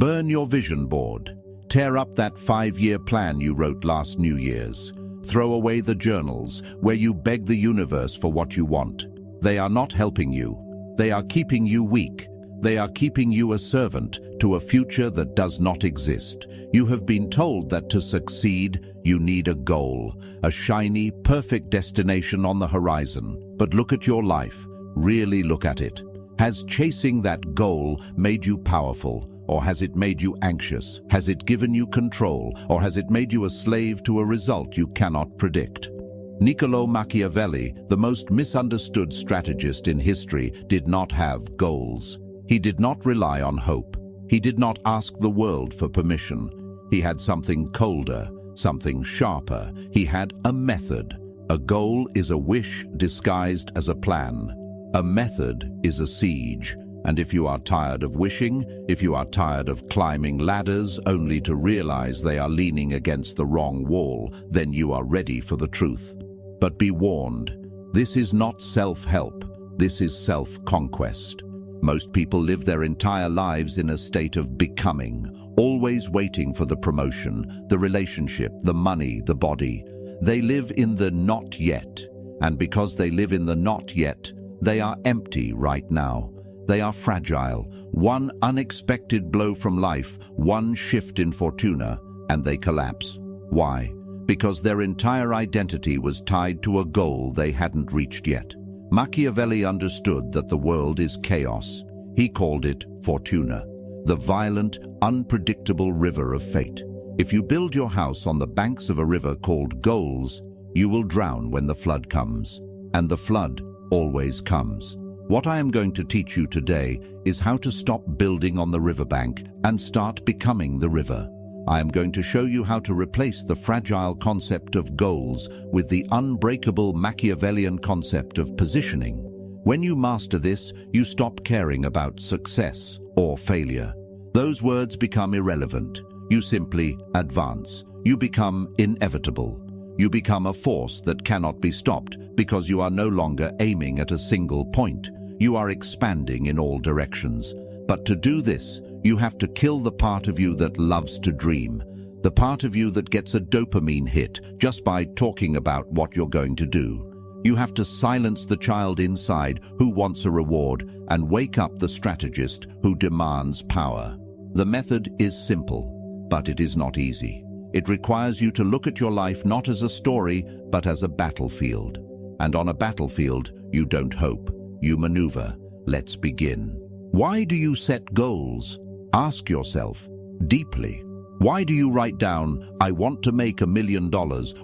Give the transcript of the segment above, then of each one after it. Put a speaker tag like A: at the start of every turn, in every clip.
A: Burn your vision board. Tear up that 5-year plan you wrote last New Year's. Throw away the journals where you beg the universe for what you want. They are not helping you. They are keeping you weak. They are keeping you a servant to a future that does not exist. You have been told that to succeed, you need a goal, a shiny, perfect destination on the horizon. But look at your life. Really look at it. Has chasing that goal made you powerful? Or has it made you anxious? Has it given you control? Or has it made you a slave to a result you cannot predict? Niccolò Machiavelli, the most misunderstood strategist in history, did not have goals. He did not rely on hope. He did not ask the world for permission. He had something colder, something sharper. He had a method. A goal is a wish disguised as a plan. A method is a siege. And if you are tired of wishing, if you are tired of climbing ladders only to realize they are leaning against the wrong wall, then you are ready for the truth. But be warned, this is not self-help. This is self-conquest. Most people live their entire lives in a state of becoming, always waiting for the promotion, the relationship, the money, the body. They live in the not yet. And because they live in the not yet, they are empty right now. They are fragile. One unexpected blow from life, one shift in fortuna, and they collapse. Why? Because their entire identity was tied to a goal they hadn't reached yet. Machiavelli understood that the world is chaos. He called it fortuna, the violent, unpredictable river of fate. If you build your house on the banks of a river called goals, you will drown when the flood comes. And the flood always comes. What I am going to teach you today is how to stop building on the riverbank and start becoming the river. I am going to show you how to replace the fragile concept of goals with the unbreakable Machiavellian concept of positioning. When you master this, you stop caring about success or failure. Those words become irrelevant. You simply advance. You become inevitable. You become a force that cannot be stopped because you are no longer aiming at a single point. You are expanding in all directions. But to do this, you have to kill the part of you that loves to dream, the part of you that gets a dopamine hit just by talking about what you're going to do. You have to silence the child inside who wants a reward and wake up the strategist who demands power. The method is simple, but it is not easy. It requires you to look at your life not as a story, but as a battlefield. And on a battlefield, you don't hope. You maneuver. Let's begin. Why do you set goals? Ask yourself deeply. Why do you write down, I want to make $1 million,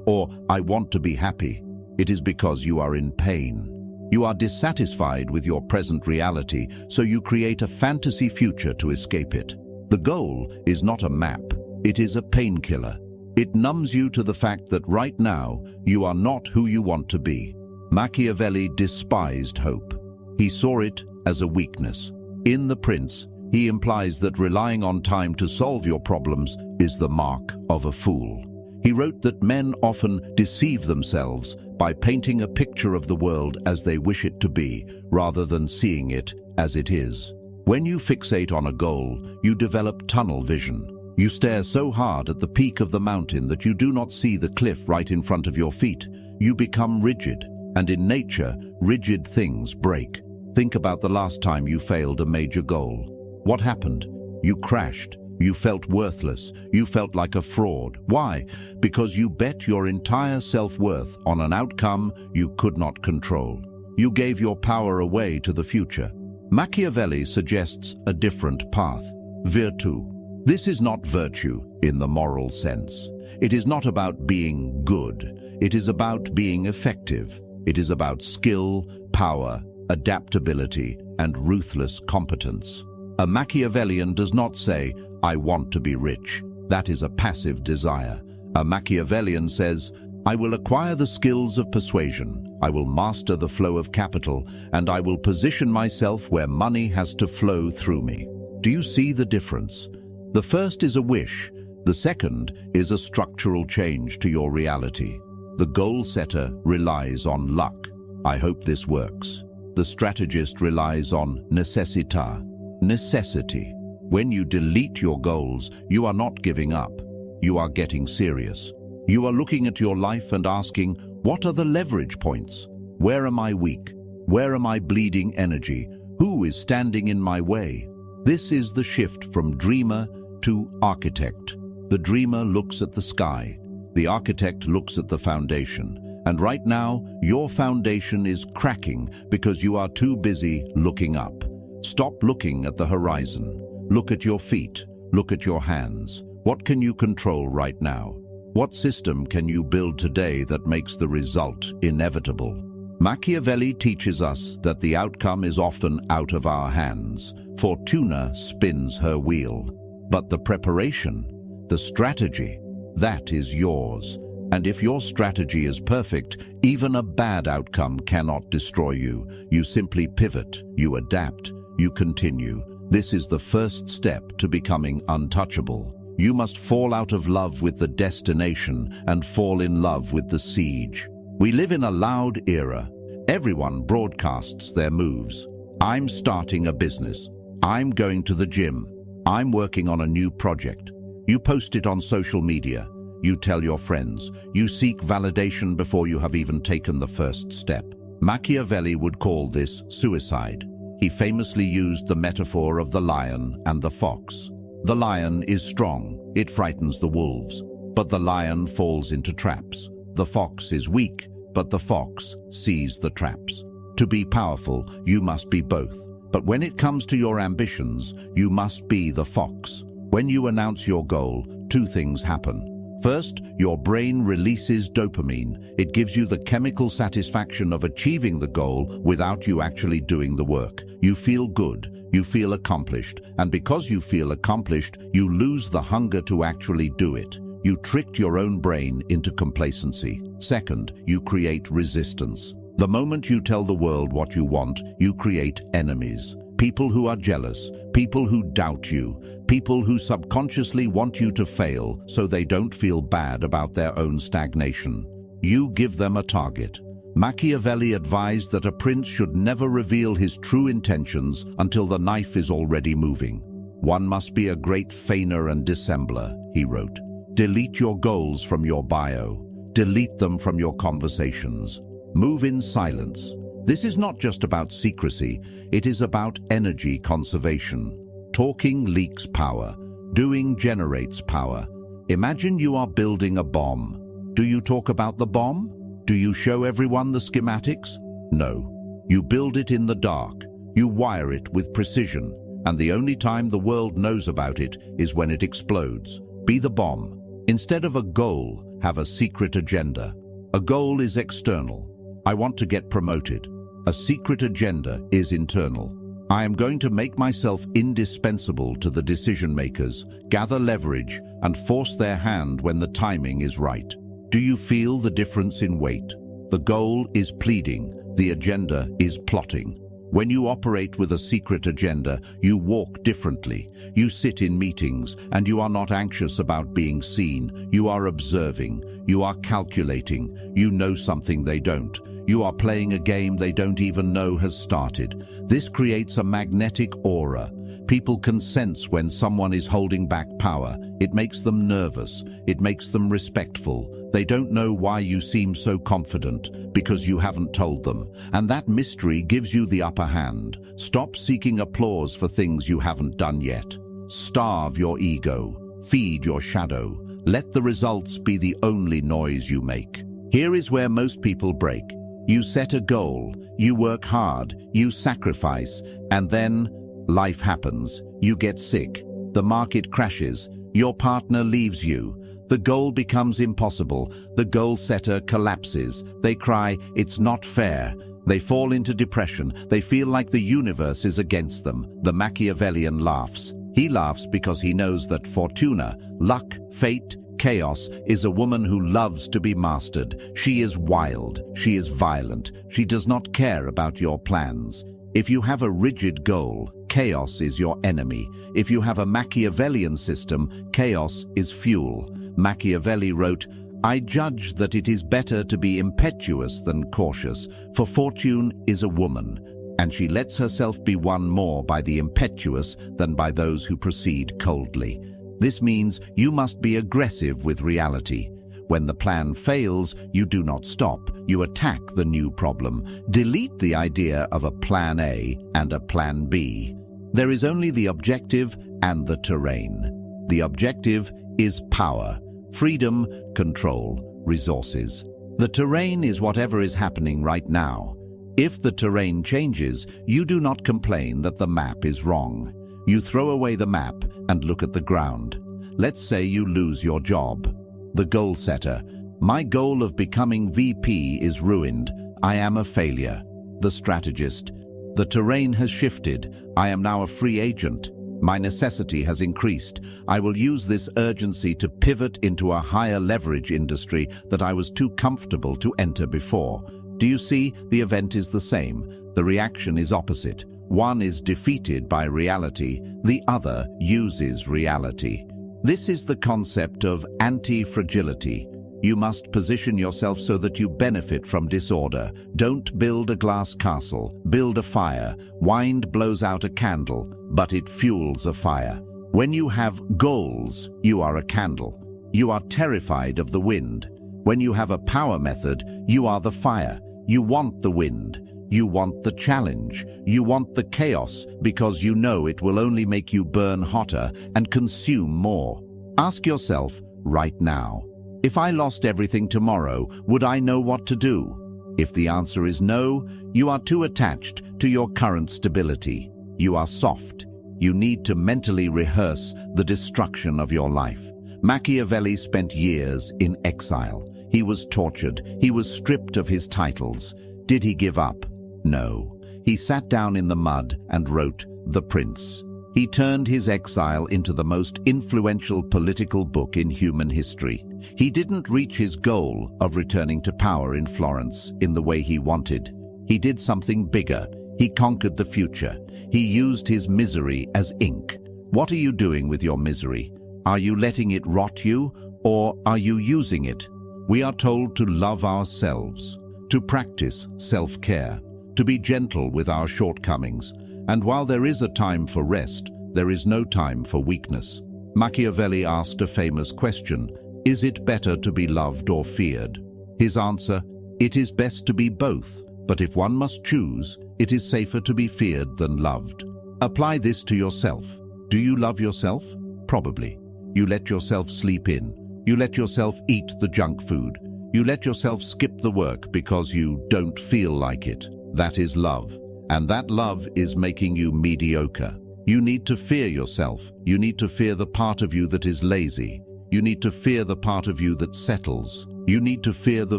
A: or I want to be happy? It is because you are in pain. You are dissatisfied with your present reality, so you create a fantasy future to escape it. The goal is not a map. It is a painkiller. It numbs you to the fact that right now, you are not who you want to be. Machiavelli despised hope. He saw it as a weakness. In The Prince, he implies that relying on time to solve your problems is the mark of a fool. He wrote that men often deceive themselves by painting a picture of the world as they wish it to be, rather than seeing it as it is. When you fixate on a goal, you develop tunnel vision. You stare so hard at the peak of the mountain that you do not see the cliff right in front of your feet. You become rigid, and in nature, rigid things break. Think about the last time you failed a major goal. What happened? You crashed. You felt worthless. You felt like a fraud. Why? Because you bet your entire self-worth on an outcome you could not control. You gave your power away to the future. Machiavelli suggests a different path. Virtù. This is not virtue in the moral sense. It is not about being good. It is about being effective. It is about skill, power, adaptability, and ruthless competence. A Machiavellian does not say, I want to be rich. That is a passive desire. A Machiavellian says, I will acquire the skills of persuasion. I will master the flow of capital, and I will position myself where money has to flow through me. Do you see the difference? The first is a wish. The second is a structural change to your reality. The goal setter relies on luck. I hope this works. The strategist relies on necessità, necessity. When you delete your goals, you are not giving up. You are getting serious. You are looking at your life and asking, what are the leverage points? Where am I weak? Where am I bleeding energy? Who is standing in my way? This is the shift from dreamer to architect. The dreamer looks at the sky. The architect looks at the foundation. And right now, your foundation is cracking because you are too busy looking up. Stop looking at the horizon. Look at your feet. Look at your hands. What can you control right now? What system can you build today that makes the result inevitable? Machiavelli teaches us that the outcome is often out of our hands. Fortuna spins her wheel. But the preparation, the strategy, that is yours. And if your strategy is perfect, even a bad outcome cannot destroy you. You simply pivot, you adapt, you continue. This is the first step to becoming untouchable. You must fall out of love with the destination and fall in love with the siege. We live in a loud era. Everyone broadcasts their moves. I'm starting a business. I'm going to the gym. I'm working on a new project. You post it on social media. You tell your friends. You seek validation before you have even taken the first step. Machiavelli would call this suicide. He famously used the metaphor of the lion and the fox. The lion is strong. It frightens the wolves. But the lion falls into traps. The fox is weak, but the fox sees the traps. To be powerful, you must be both. But when it comes to your ambitions, you must be the fox. When you announce your goal, two things happen. First, your brain releases dopamine. It gives you the chemical satisfaction of achieving the goal without you actually doing the work. You feel good, you feel accomplished, and because you feel accomplished, you lose the hunger to actually do it. You tricked your own brain into complacency. Second, you create resistance. The moment you tell the world what you want, you create enemies. People who are jealous, people who doubt you, people who subconsciously want you to fail so they don't feel bad about their own stagnation. You give them a target. Machiavelli advised that a prince should never reveal his true intentions until the knife is already moving. One must be a great feigner and dissembler, he wrote. Delete your goals from your bio. Delete them from your conversations. Move in silence. This is not just about secrecy, it is about energy conservation. Talking leaks power. Doing generates power. Imagine you are building a bomb. Do you talk about the bomb? Do you show everyone the schematics? No. You build it in the dark. You wire it with precision. And the only time the world knows about it is when it explodes. Be the bomb. Instead of a goal, have a secret agenda. A goal is external. I want to get promoted. A secret agenda is internal. I am going to make myself indispensable to the decision makers, gather leverage, and force their hand when the timing is right. Do you feel the difference in weight? The goal is pleading, the agenda is plotting. When you operate with a secret agenda, you walk differently. You sit in meetings, and you are not anxious about being seen. You are observing. You are calculating. You know something they don't. You are playing a game they don't even know has started. This creates a magnetic aura. People can sense when someone is holding back power. It makes them nervous. It makes them respectful. They don't know why you seem so confident, because you haven't told them. And that mystery gives you the upper hand. Stop seeking applause for things you haven't done yet. Starve your ego. Feed your shadow. Let the results be the only noise you make. Here is where most people break. You set a goal, you work hard, you sacrifice, and then life happens. You get sick, the market crashes, your partner leaves you. The goal becomes impossible, the goal setter collapses. They cry, it's not fair. They fall into depression, they feel like the universe is against them. The Machiavellian laughs. He laughs because he knows that Fortuna, luck, fate, chaos is a woman who loves to be mastered. She is wild. She is violent. She does not care about your plans. If you have a rigid goal, chaos is your enemy. If you have a Machiavellian system, chaos is fuel. Machiavelli wrote, I judge that it is better to be impetuous than cautious, for fortune is a woman, and she lets herself be won more by the impetuous than by those who proceed coldly. This means you must be aggressive with reality. When the plan fails, you do not stop. You attack the new problem. Delete the idea of a plan A and a plan B. There is only the objective and the terrain. The objective is power, freedom, control, resources. The terrain is whatever is happening right now. If the terrain changes, you do not complain that the map is wrong. You throw away the map and look at the ground. Let's say you lose your job. The goal setter. My goal of becoming VP is ruined. I am a failure. The strategist. The terrain has shifted. I am now a free agent. My necessity has increased. I will use this urgency to pivot into a higher leverage industry that I was too comfortable to enter before. Do you see? The event is the same. The reaction is opposite. One is defeated by reality, the other uses reality. This is the concept of anti-fragility. You must position yourself so that you benefit from disorder. Don't build a glass castle, build a fire. Wind blows out a candle, but it fuels a fire. When you have goals, you are a candle. You are terrified of the wind. When you have a power method, you are the fire. You want the wind. You want the challenge. You want the chaos because you know it will only make you burn hotter and consume more. Ask yourself right now, if I lost everything tomorrow, would I know what to do? If the answer is no, you are too attached to your current stability. You are soft. You need to mentally rehearse the destruction of your life. Machiavelli spent years in exile. He was tortured. He was stripped of his titles. Did he give up? No. He sat down in the mud and wrote The Prince. He turned his exile into the most influential political book in human history. He didn't reach his goal of returning to power in Florence in the way he wanted. He did something bigger. He conquered the future. He used his misery as ink. What are you doing with your misery? Are you letting it rot you, or are you using it? We are told to love ourselves, to practice self-care, to be gentle with our shortcomings. And while there is a time for rest, there is no time for weakness. Machiavelli asked a famous question, is it better to be loved or feared? His answer, it is best to be both, but if one must choose, it is safer to be feared than loved. Apply this to yourself. Do you love yourself? Probably. You let yourself sleep in. You let yourself eat the junk food. You let yourself skip the work because you don't feel like it. That is love. And that love is making you mediocre. You need to fear yourself. You need to fear the part of you that is lazy. You need to fear the part of you that settles. You need to fear the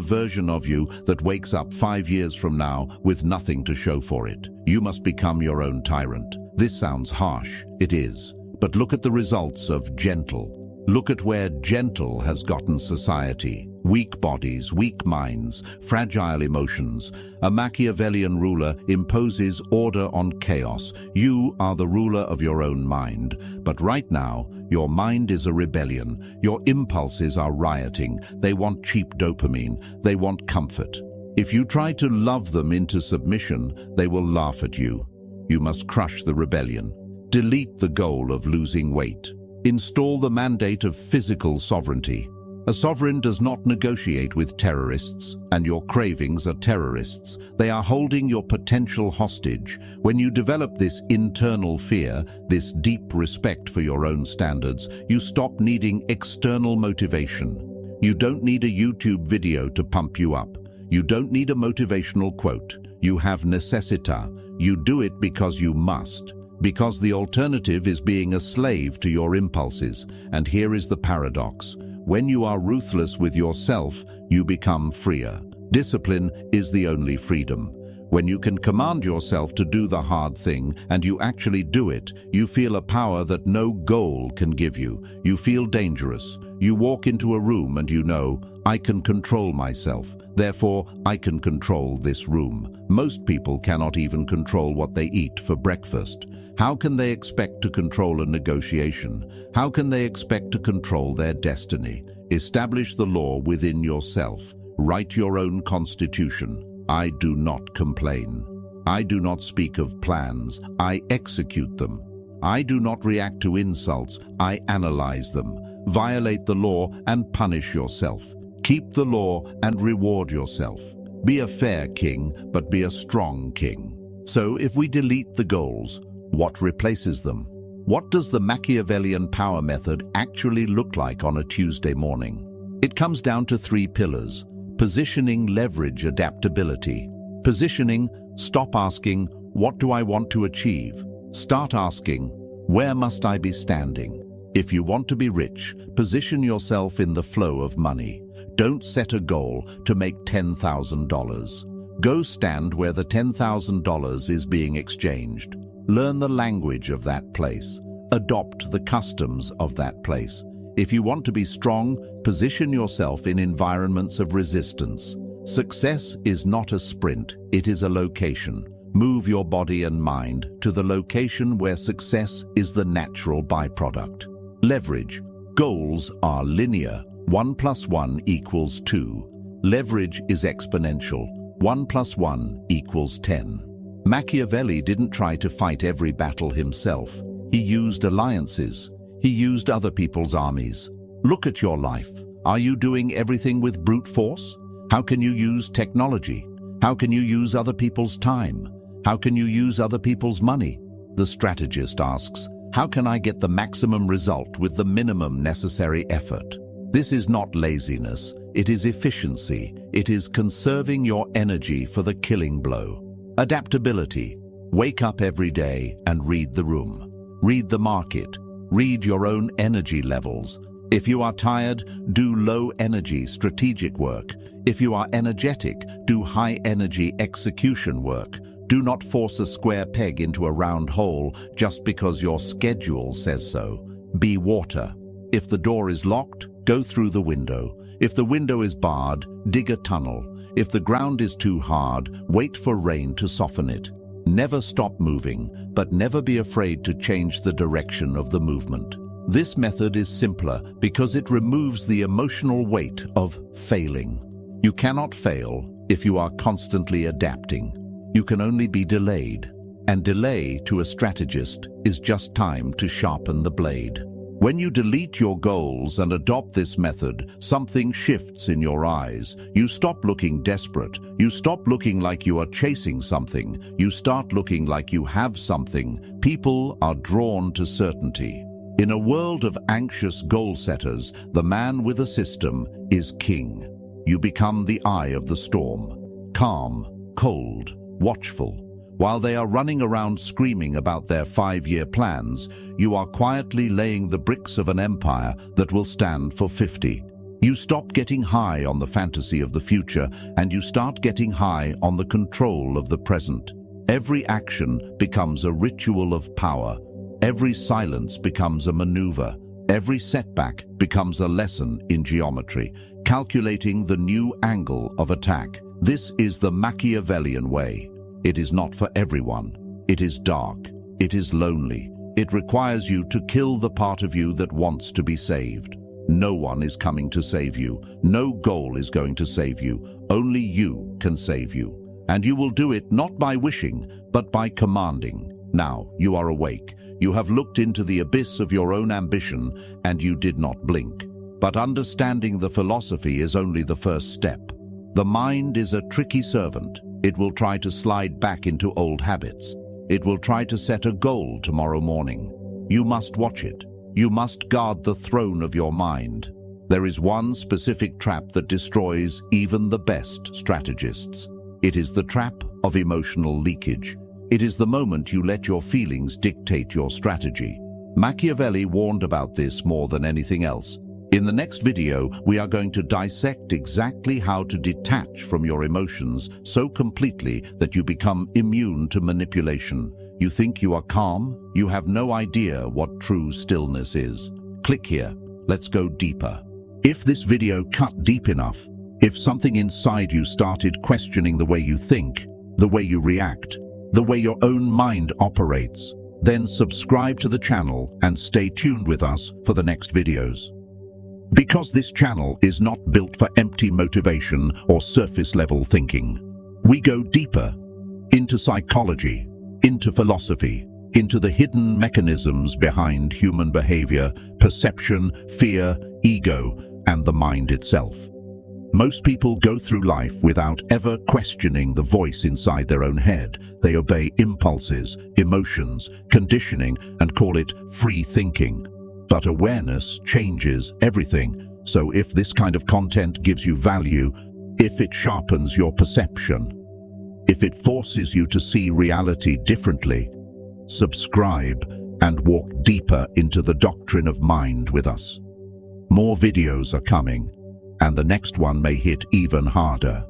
A: version of you that wakes up 5 years from now with nothing to show for it. You must become your own tyrant. This sounds harsh. It is. But look at the results of gentle. Look at where gentle has gotten society. Weak bodies, weak minds, fragile emotions. A Machiavellian ruler imposes order on chaos. You are the ruler of your own mind. But right now, your mind is a rebellion. Your impulses are rioting. They want cheap dopamine. They want comfort. If you try to love them into submission, they will laugh at you. You must crush the rebellion. Delete the goal of losing weight. Install the mandate of physical sovereignty. A sovereign does not negotiate with terrorists, and your cravings are terrorists. They are holding your potential hostage. When you develop this internal fear, this deep respect for your own standards, you stop needing external motivation. You don't need a YouTube video to pump you up. You don't need a motivational quote. You have necessita. You do it because you must. Because the alternative is being a slave to your impulses. And here is the paradox. When you are ruthless with yourself, you become freer. Discipline is the only freedom. When you can command yourself to do the hard thing and you actually do it, you feel a power that no goal can give you. You feel dangerous. You walk into a room and you know, I can control myself. Therefore, I can control this room. Most people cannot even control what they eat for breakfast. How can they expect to control a negotiation? How can they expect to control their destiny? Establish the law within yourself. Write your own constitution. I do not complain. I do not speak of plans, I execute them. I do not react to insults, I analyze them. Violate the law and punish yourself. Keep the law and reward yourself. Be a fair king, but be a strong king. So if we delete the goals, what replaces them? What does the Machiavellian power method actually look like on a Tuesday morning? It comes down to 3 pillars: positioning, leverage, adaptability. Positioning: stop asking, what do I want to achieve? Start asking, where must I be standing? If you want to be rich, position yourself in the flow of money. Don't set a goal to make $10,000. Go stand where the $10,000 is being exchanged. Learn the language of that place. Adopt the customs of that place. If you want to be strong, position yourself in environments of resistance. Success is not a sprint, it is a location. Move your body and mind to the location where success is the natural byproduct. Leverage. Goals are linear. 1 + 1 = 2. Leverage is exponential. 1 + 1 = 10. Machiavelli didn't try to fight every battle himself. He used alliances. He used other people's armies. Look at your life. Are you doing everything with brute force? How can you use technology? How can you use other people's time? How can you use other people's money? The strategist asks, how can I get the maximum result with the minimum necessary effort? This is not laziness. It is efficiency. It is conserving your energy for the killing blow. Adaptability. Wake up every day and read the room. Read the market. Read your own energy levels. If you are tired, do low-energy strategic work. If you are energetic, do high-energy execution work. Do not force a square peg into a round hole just because your schedule says so. Be water. If the door is locked, go through the window. If the window is barred, dig a tunnel. If the ground is too hard, wait for rain to soften it. Never stop moving, but never be afraid to change the direction of the movement. This method is simpler because it removes the emotional weight of failing. You cannot fail if you are constantly adapting. You can only be delayed, and delay to a strategist is just time to sharpen the blade. When you delete your goals and adopt this method, something shifts in your eyes. You stop looking desperate. You stop looking like you are chasing something. You start looking like you have something. People are drawn to certainty. In a world of anxious goal setters, the man with a system is king. You become the eye of the storm, calm, cold, watchful. While they are running around screaming about their 5-year plans, you are quietly laying the bricks of an empire that will stand for 50. You stop getting high on the fantasy of the future and you start getting high on the control of the present. Every action becomes a ritual of power. Every silence becomes a maneuver. Every setback becomes a lesson in geometry, calculating the new angle of attack. This is the Machiavellian way. It is not for everyone. It is dark. It is lonely. It requires you to kill the part of you that wants to be saved. No one is coming to save you. No goal is going to save you. Only you can save you. And you will do it not by wishing, but by commanding. Now you are awake. You have looked into the abyss of your own ambition, and you did not blink. But understanding the philosophy is only the first step. The mind is a tricky servant. It will try to slide back into old habits. It will try to set a goal tomorrow morning. You must watch it. You must guard the throne of your mind. There is one specific trap that destroys even the best strategists. It is the trap of emotional leakage. It is the moment you let your feelings dictate your strategy. Machiavelli warned about this more than anything else. In the next video, we are going to dissect exactly how to detach from your emotions so completely that you become immune to manipulation. You think you are calm? You have no idea what true stillness is. Click here. Let's go deeper. If this video cut deep enough, if something inside you started questioning the way you think, the way you react, the way your own mind operates, then subscribe to the channel and stay tuned with us for the next videos. Because this channel is not built for empty motivation or surface-level thinking. We go deeper into psychology, into philosophy, into the hidden mechanisms behind human behavior, perception, fear, ego, and the mind itself. Most people go through life without ever questioning the voice inside their own head. They obey impulses, emotions, conditioning, and call it free thinking. But awareness changes everything. So if this kind of content gives you value, if it sharpens your perception, if it forces you to see reality differently, subscribe and walk deeper into the doctrine of mind with us. More videos are coming, and the next one may hit even harder.